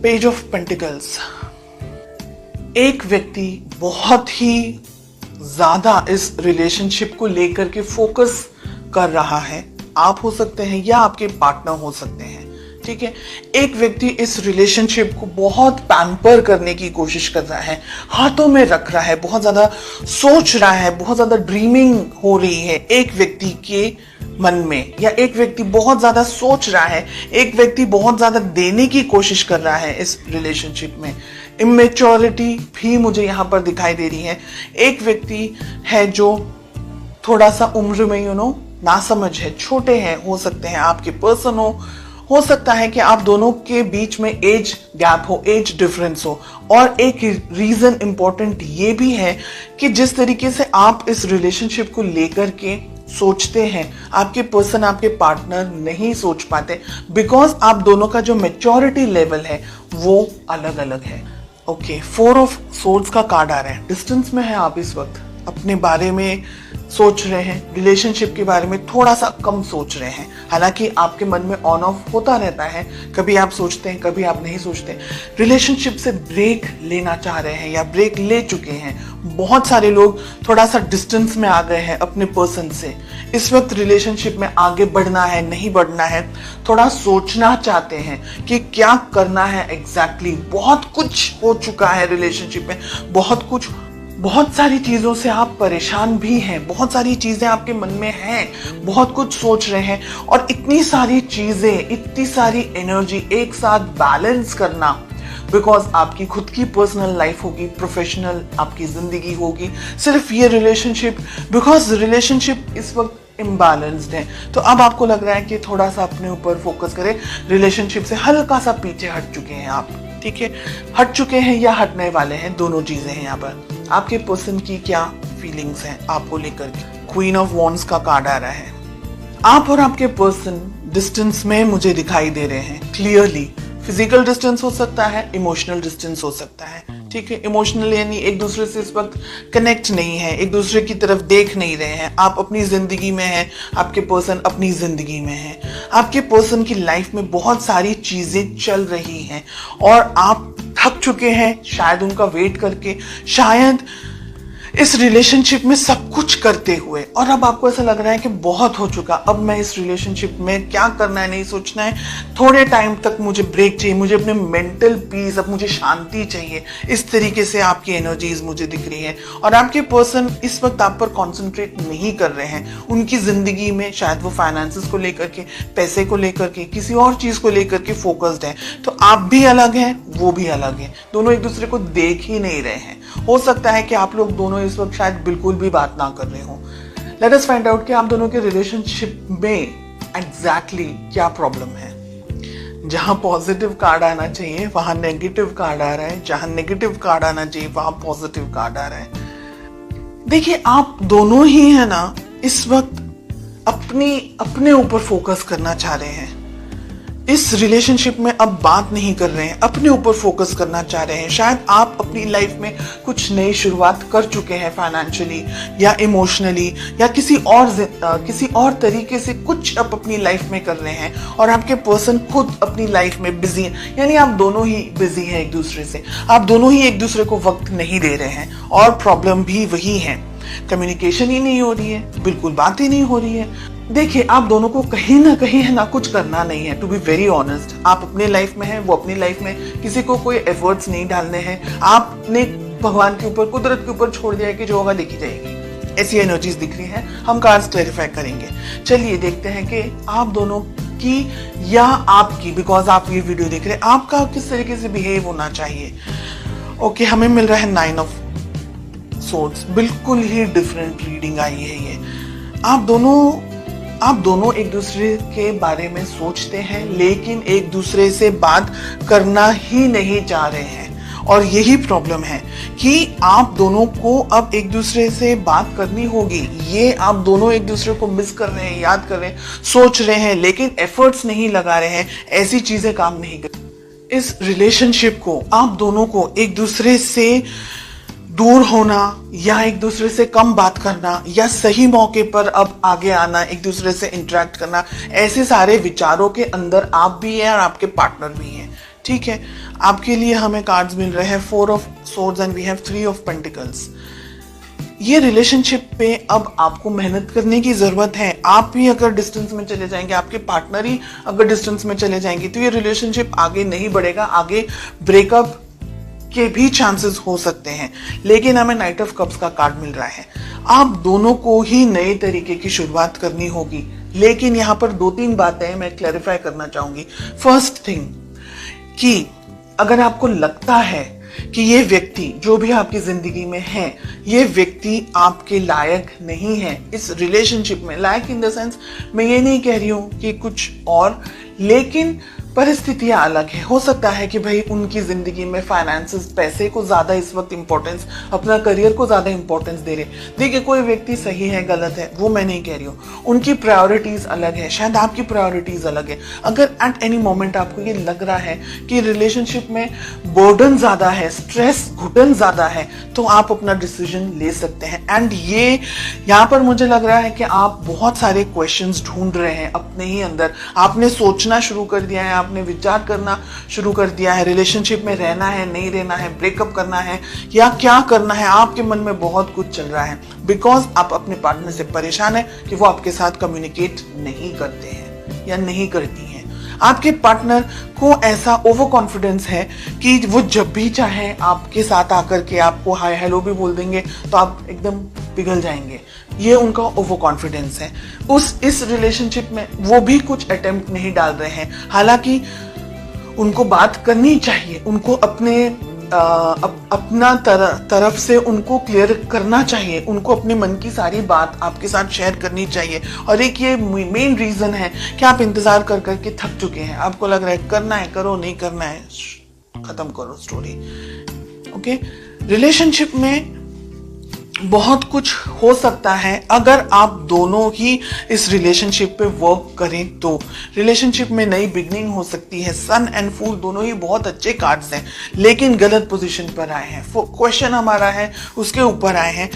Page of pentacles. एक व्यक्ति बहुत ही ज्यादा इस रिलेशनशिप को लेकर के फोकस कर रहा है। आप हो सकते हैं या आपके पार्टनर हो सकते हैं, ठीक है। एक व्यक्ति इस रिलेशनशिप को बहुत पैम्पर करने की कोशिश कर रहा है, हाथों में रख रहा है, बहुत ज्यादा सोच रहा है, बहुत ज्यादा ड्रीमिंग हो रही है एक व्यक्ति के मन में, या एक व्यक्ति बहुत ज्यादा सोच रहा है, एक व्यक्ति बहुत ज्यादा देने की कोशिश कर रहा है इस रिलेशनशिप में। इमेच्योरिटी भी मुझे यहाँ पर दिखाई दे रही है। एक व्यक्ति है जो थोड़ा सा उम्र में नासमझ है, छोटे हैं, हो सकते हैं आपके पर्सन हो सकता है कि आप दोनों के बीच में एज गैप हो, एज डिफरेंस हो। और एक रीजन इंपॉर्टेंट ये भी है कि जिस तरीके से आप इस रिलेशनशिप को लेकर के सोचते हैं, आपके पर्सन, आपके पार्टनर नहीं सोच पाते, बिकॉज आप दोनों का जो मैच्योरिटी लेवल है वो अलग अलग है। ओके, 4 ऑफ सोर्ड्स का कार्ड आ रहा है। डिस्टेंस में है आप इस वक्त, अपने बारे में सोच रहे हैं, रिलेशनशिप के बारे में थोड़ा सा कम सोच रहे हैं। हालांकि आपके मन में ऑन ऑफ होता रहता है, कभी आप सोचते हैं, कभी आप नहीं सोचते। रिलेशनशिप से ब्रेक लेना चाह रहे हैं या ब्रेक ले चुके हैं। बहुत सारे लोग थोड़ा सा डिस्टेंस में आ गए हैं अपने पर्सन से। इस वक्त रिलेशनशिप में आगे बढ़ना है, नहीं बढ़ना है, थोड़ा सोचना चाहते हैं कि क्या करना है एग्जैक्टली। बहुत कुछ हो चुका है रिलेशनशिप में, बहुत सारी चीजों से आप परेशान भी हैं, बहुत सारी चीजें आपके मन में हैं, बहुत कुछ सोच रहे हैं, और इतनी सारी चीजें, इतनी सारी एनर्जी एक साथ बैलेंस करना, बिकॉज आपकी खुद की पर्सनल लाइफ होगी, प्रोफेशनल आपकी जिंदगी होगी, सिर्फ ये रिलेशनशिप, बिकॉज रिलेशनशिप इस वक्त इम्बैलेंस्ड है। तो अब आपको लग रहा है कि थोड़ा सा अपने ऊपर फोकस करें, रिलेशनशिप से हल्का सा पीछे हट चुके हैं आप, ठीक है। हट चुके हैं या हटने वाले हैं, दोनों चीजें हैं यहाँ पर। आपके पर्सन की क्या फीलिंग्स हैं आपको लेकर के। क्वीन ऑफ वॉन्ड्स का कार्ड आ रहा है। आप और आपके पर्सन डिस्टेंस में मुझे दिखाई दे रहे हैं क्लियरली। फिजिकल डिस्टेंस हो सकता है, इमोशनल डिस्टेंस हो सकता है, ठीक है। इमोशनल यानी एक दूसरे से इस वक्त कनेक्ट नहीं है, एक दूसरे की तरफ देख नहीं रहे हैं। आप अपनी जिंदगी में हैं, आपके पर्सन अपनी जिंदगी में है। आपके पर्सन की लाइफ में बहुत सारी चीजें चल रही हैं और आप थक चुके हैं शायद उनका वेट करके, शायद इस रिलेशनशिप में सब कुछ करते हुए, और अब आपको ऐसा लग रहा है कि बहुत हो चुका, अब मैं इस रिलेशनशिप में क्या करना है नहीं सोचना है, थोड़े टाइम तक मुझे ब्रेक चाहिए, मुझे अपने मेंटल पीस, अब मुझे शांति चाहिए। इस तरीके से आपकी एनर्जीज मुझे दिख रही है। और आपके पर्सन इस वक्त आप पर कॉन्सेंट्रेट नहीं कर रहे हैं। उनकी जिंदगी में शायद वो फाइनेंसेस को लेकर के, पैसे को लेकर के, किसी और चीज को लेकर के फोकस्ड है। तो आप भी अलग हैं, वो भी अलग है, दोनों एक दूसरे को देख ही नहीं रहे हैं। हो सकता है कि आप लोग दोनों इस वक्त शायद बिल्कुल भी बात ना कर रहे हो। लेट अस फाइंड आउट कि आप दोनों के रिलेशनशिप में एग्जैक्टली क्या प्रॉब्लम है। जहां पॉजिटिव कार्ड आना चाहिए वहां नेगेटिव कार्ड आ रहा है, जहां नेगेटिव कार्ड आना चाहिए वहां पॉजिटिव कार्ड आ रहा है। देखिए, आप दोनों ही है ना इस वक्त अपने ऊपर फोकस करना चाह रहे हैं। इस रिलेशनशिप में अब बात नहीं कर रहे हैं, अपने ऊपर फोकस करना चाह रहे हैं। शायद आप अपनी लाइफ में कुछ नई शुरुआत कर चुके हैं, फाइनेंशियली या इमोशनली या किसी और तरीके से कुछ आप अपनी लाइफ में कर रहे हैं, और आपके पर्सन खुद अपनी लाइफ में बिजी है। यानी आप दोनों ही बिजी हैं एक दूसरे से, आप दोनों ही एक दूसरे को वक्त नहीं दे रहे हैं। और प्रॉब्लम भी वही है, कम्युनिकेशन ही नहीं हो रही है, बिल्कुल बात ही नहीं हो रही है। देखिए, आप दोनों को कहीं ना कहीं है ना कुछ करना नहीं है। टू बी वेरी ऑनेस्ट, आप अपने लाइफ में हैं, वो अपनी लाइफ में, किसी को कोई एफर्ट्स नहीं डालने हैं। आपने भगवान के ऊपर, कुदरत के ऊपर छोड़ दिया है कि जो होगा देखी जाएगी। ऐसी एनर्जीज दिख रही है, हम कार्ड्स क्लैरिफाई करेंगे। चलिए देखते हैं कि आप दोनों की या आपकी, बिकॉज आप ये वीडियो देख रहे हैं, आपका किस तरीके से बिहेव होना चाहिए। ओके, हमें मिल रहा है 9 ऑफ सोर्ड्स, बिल्कुल ही डिफरेंट रीडिंग आई है ये। आप दोनों एक दूसरे के बारे में सोचते हैं, लेकिन एक दूसरे से बात करना ही नहीं चाह रहे हैं। और यही प्रॉब्लम है कि आप दोनों को अब एक दूसरे से बात करनी होगी। ये आप दोनों एक दूसरे को मिस कर रहे हैं, याद कर रहे हैं, सोच रहे हैं, लेकिन एफर्ट्स नहीं लगा रहे हैं। ऐसी चीजें काम नहीं कर। इस रिलेशनशिप को, आप दोनों को एक दूसरे से दूर होना या एक दूसरे से कम बात करना या सही मौके पर अब आगे आना, एक दूसरे से इंटरेक्ट करना, ऐसे सारे विचारों के अंदर आप भी हैं और आपके पार्टनर भी हैं। ठीक है, आपके लिए हमें कार्ड्स मिल रहे हैं 4 of swords and we have 3 of pentacles. ये रिलेशनशिप पे अब आपको मेहनत करने की जरूरत है। आप भी अगर डिस्टेंस में चले जाएंगे, आपके पार्टनर ही अगर डिस्टेंस में चले जाएंगे, तो ये रिलेशनशिप आगे नहीं बढ़ेगा, आगे ब्रेकअप के भी चांसेस हो सकते हैं। लेकिन हमें नाइट ऑफ कप्स का कार्ड मिल रहा है, आप दोनों को ही नए तरीके की शुरुआत करनी होगी। लेकिन यहाँ पर 2-3 बातें मैं क्लैरिफाई करना चाहूंगी। फर्स्ट थिंग कि अगर आपको लगता है कि ये व्यक्ति जो भी आपकी जिंदगी में है, ये व्यक्ति आपके लायक नहीं है इस रिलेशनशिप में, लायक इन द सेंस मैं ये नहीं कह रही हूं कि कुछ और, लेकिन परिस्थितियां अलग है। हो सकता है कि भाई उनकी जिंदगी में फाइनेंसेस, पैसे को ज्यादा इस वक्त इंपॉर्टेंस, अपना करियर को ज्यादा इंपॉर्टेंस दे रहे। देखिए, कोई व्यक्ति सही है गलत है वो मैं नहीं कह रही हूँ, उनकी प्रायोरिटीज अलग है, शायद आपकी प्रायोरिटीज अलग है। अगर एट एनी मोमेंट आपको ये लग रहा है कि रिलेशनशिप में बर्डन ज्यादा है, स्ट्रेस, घुटन ज्यादा है, तो आप अपना डिसीजन ले सकते हैं। एंड ये यहाँ पर मुझे लग रहा है कि आप बहुत सारे क्वेश्चंस ढूंढ रहे हैं अपने ही अंदर। आपने सोचना शुरू कर दिया है, आपने विचार करना शुरू कर दिया है, रिलेशनशिप में रहना है, नहीं रहना है, ब्रेकअप करना है या क्या करना है। आपके मन में बहुत कुछ चल रहा है बिकॉज आप अपने पार्टनर से परेशान है कि वो आपके साथ कम्युनिकेट नहीं करते हैं या नहीं करती हैं। आपके पार्टनर को ऐसा ओवर कॉन्फिडेंस है कि वो जब भी चाहे आपके साथ आकर के आपको हाय हेलो भी बोल देंगे तो आप एकदम पिघल जाएंगे। ये उनका ओवर कॉन्फिडेंस है। इस रिलेशनशिप में वो भी कुछ अटेम्प्ट नहीं डाल रहे हैं, हालांकि उनको बात करनी चाहिए, उनको अपना तरफ से उनको क्लियर करना चाहिए, उनको अपने मन की सारी बात आपके साथ शेयर करनी चाहिए। और एक ये मेन रीजन है कि आप इंतजार कर करके थक चुके हैं, आपको लग रहा है करना है करो, नहीं करना है खत्म करो स्टोरी। ओके, रिलेशनशिप में बहुत कुछ हो सकता है अगर आप दोनों ही इस रिलेशनशिप पे वर्क करें तो। रिलेशनशिप में नई बिगनिंग हो सकती है। सन एंड फूल दोनों ही बहुत अच्छे कार्ड्स हैं, लेकिन गलत पोजीशन पर आए हैं। क्वेश्चन हमारा है उसके ऊपर आए हैं।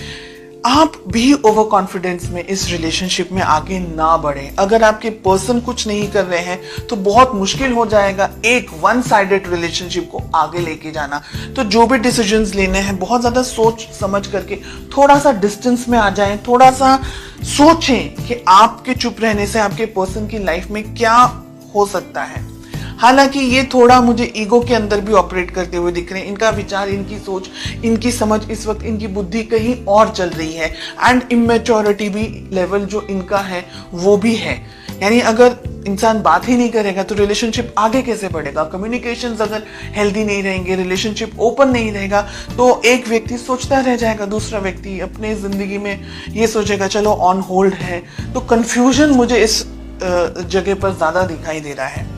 आप भी ओवर कॉन्फिडेंस में इस रिलेशनशिप में आगे ना बढ़े। अगर आपके पर्सन कुछ नहीं कर रहे हैं तो बहुत मुश्किल हो जाएगा एक वन साइडेड रिलेशनशिप को आगे लेके जाना। तो जो भी डिसीजंस लेने हैं बहुत ज्यादा सोच समझ करके थोड़ा सा डिस्टेंस में आ जाएं, थोड़ा सा सोचें कि आपके चुप रहने से आपके पर्सन की लाइफ में क्या हो सकता है। हालांकि ये थोड़ा मुझे ईगो के अंदर भी ऑपरेट करते हुए दिख रहे हैं। इनका विचार, इनकी सोच, इनकी समझ, इस वक्त इनकी बुद्धि कहीं और चल रही है एंड इमेच्योरिटी भी लेवल जो इनका है वो भी है। यानी अगर इंसान बात ही नहीं करेगा तो रिलेशनशिप आगे कैसे बढ़ेगा। कम्युनिकेशंस अगर हेल्दी नहीं रहेंगे, रिलेशनशिप ओपन नहीं रहेगा, तो एक व्यक्ति सोचता रह जाएगा, दूसरा व्यक्ति अपने जिंदगी में ये सोचेगा चलो ऑन होल्ड है। तो कंफ्यूजन मुझे इस जगह पर ज्यादा दिखाई दे रहा है।